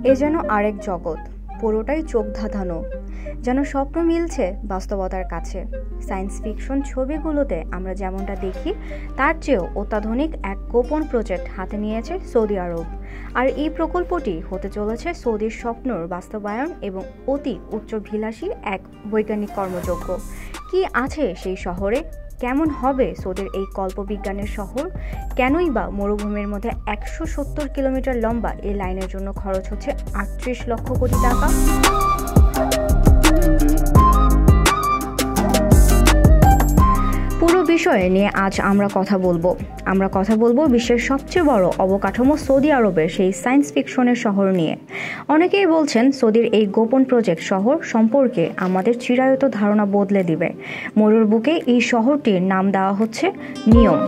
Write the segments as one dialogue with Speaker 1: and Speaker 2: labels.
Speaker 1: এ যেন আরেক জগৎ, পুরোটাই চোখ ধাঁধানো, যেন স্বপ্ন মিলছে বাস্তবতার কাছে। সায়েন্স ফিকশন ছবিগুলোতে আমরা যেমনটা দেখি তার চেয়েও অত্যাধুনিক এক গোপন প্রজেক্ট হাতে নিয়েছে সৌদি আরব। আর এই প্রকল্পটি হতে চলেছে সৌদির স্বপ্নর বাস্তবায়ন এবং অতি উচ্চাভিলাষী এক বৈজ্ঞানিক কর্মযজ্ঞ। কি আছে সেই শহরে? কেমন হবে সৌদির এই কল্পবিজ্ঞানের শহর? কেনই বা মরুভূমির মধ্যে 170 কিলোমিটার লম্বা এই লাইনের জন্য খরচ হচ্ছে 38 লক্ষ কোটি টাকা? পুরো বিষয়ে নিয়ে আজ আমরা কথা বলবো বিশ্বের সবচেয়ে বড় অবকাঠামো সৌদি আরবের সেই সায়েন্স ফিকশনের শহর নিয়ে। অনেকেই বলছেন সৌদির এই গোপন প্রজেক্ট শহর সম্পর্কে আমাদের চিরায়ত ধারণা বদলে দিবে। মরুর বুকে এই শহরটির নাম দেওয়া হচ্ছে নিয়ম।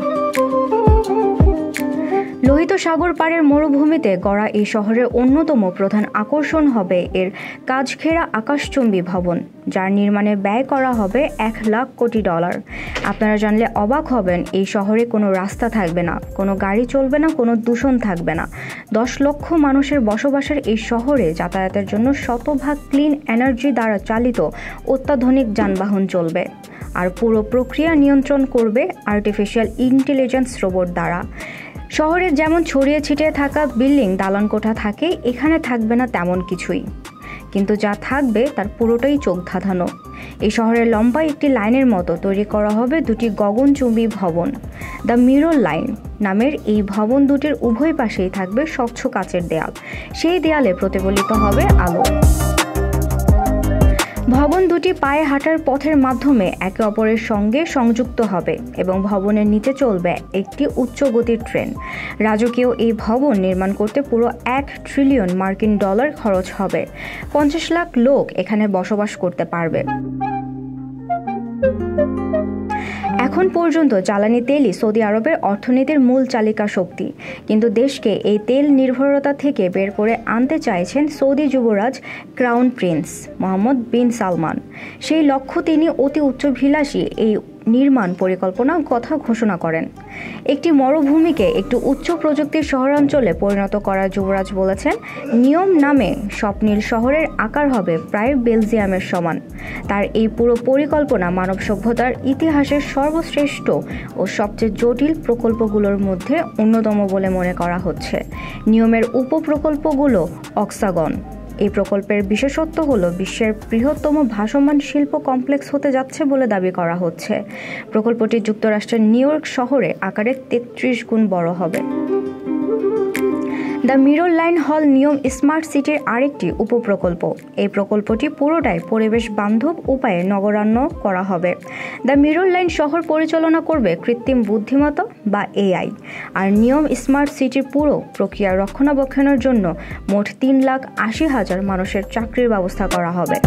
Speaker 1: লোহিত সাগর পাড়ের মরুভূমিতে গড়া এই শহরের অন্যতম প্রধান আকর্ষণ হবে এর কাজঘেরা আকাশচুম্বী ভবন, যার নির্মাণে ব্যয় করা হবে $1 লাখ কোটি। আপনারা জানলে অবাক হবেন, এই শহরে কোনো রাস্তা থাকবে না, কোনো গাড়ি চলবে না, কোনো দূষণ থাকবে না। 10 লক্ষ মানুষের বসবাসের এই শহরে যাতায়াতের জন্য শতভাগ ক্লিন এনার্জি দ্বারা চালিত অত্যাধুনিক যানবাহন চলবে। আর পুরো প্রক্রিয়া নিয়ন্ত্রণ করবে আর্টিফিশিয়াল ইন্টেলিজেন্স রোবট দ্বারা। শহরে যেমন ছড়িয়ে ছিটিয়ে থাকা বিল্ডিং দালানকোঠা থাকে, এখানে থাকবে না তেমন কিছুই, কিন্তু যা থাকবে তার পুরোটাই চোখ ধাঁধানো। এই শহরের লম্বা একটি লাইনের মতো তৈরি করা হবে দুটি গগনচুম্বী ভবন। দ্য মিরর লাইন নামের এই ভবন দুটির উভয় পাশেই থাকবে স্বচ্ছ কাচের দেয়াল, সেই দেয়ালে প্রতিফলিত হবে আলো। ভবন দুটি পায়ে হাঁটার পথের মাধ্যমে একে অপরের সঙ্গে সংযুক্ত হবে এবং ভবনের নিচে চলবে একটি উচ্চ গতির ট্রেন। রাজকীয় এই ভবন নির্মাণ করতে পুরো $1 ট্রিলিয়ন খরচ হবে। 50 লাখ লোক এখানে বসবাস করতে পারবে। এখন পর্যন্ত জ্বালানি তেলই সৌদি আরবের অর্থনীতির মূল চালিকা শক্তি, কিন্তু দেশকে এই তেল নির্ভরতা থেকে বের করে আনতে চাইছেন সৌদি যুবরাজ ক্রাউন প্রিন্স মোহাম্মদ বিন সালমান। সেই লক্ষ্য তিনি অতি উচ্চাভিলাষী এই নির্মাণ পরিকল্পনার কথা ঘোষণা করেন। একটি মরুভূমিকে একটি উচ্চ প্রযুক্তির শহরাঞ্চলে পরিণত করা যুবরাজ বলেছেন, নিয়ম নামে স্বপ্নীল শহরের আকার হবে প্রায় বেলজিয়ামের সমান। তার এই পুরো পরিকল্পনা মানব সভ্যতার ইতিহাসের সর্বশ্রেষ্ঠ ও সবচেয়ে জটিল প্রকল্পগুলোর মধ্যে অন্যতম বলে মনে করা হচ্ছে। নিয়মের উপপ্রকল্পগুলো অক্সাগন। এই প্রকল্পের বিশেষত্ব হলো বিশ্বের বৃহত্তম ভাসমান শিল্প কমপ্লেক্স হতে যাচ্ছে বলে দাবি করা হচ্ছে। প্রকল্পটি যুক্তরাষ্ট্রের নিউ ইয়র্ক শহরে আকারে 33 গুণ বড় হবে। দ্য মিরর লাইন হল নিয়ম স্মার্ট সিটির আরেকটি উপপ্রকল্প। এই প্রকল্পটি পুরোটাই পরিবেশ বান্ধব উপায়ে নগরায়ণ করা হবে। দ্য মিরর লাইন শহর পরিচালনা করবে কৃত্রিম বুদ্ধিমত্তা বা AI। আর নিয়ম স্মার্ট সিটির পুরো প্রক্রিয়া রক্ষণাবেক্ষণের জন্য মোট 3,80,000 মানুষের চাকরির ব্যবস্থা করা হবে।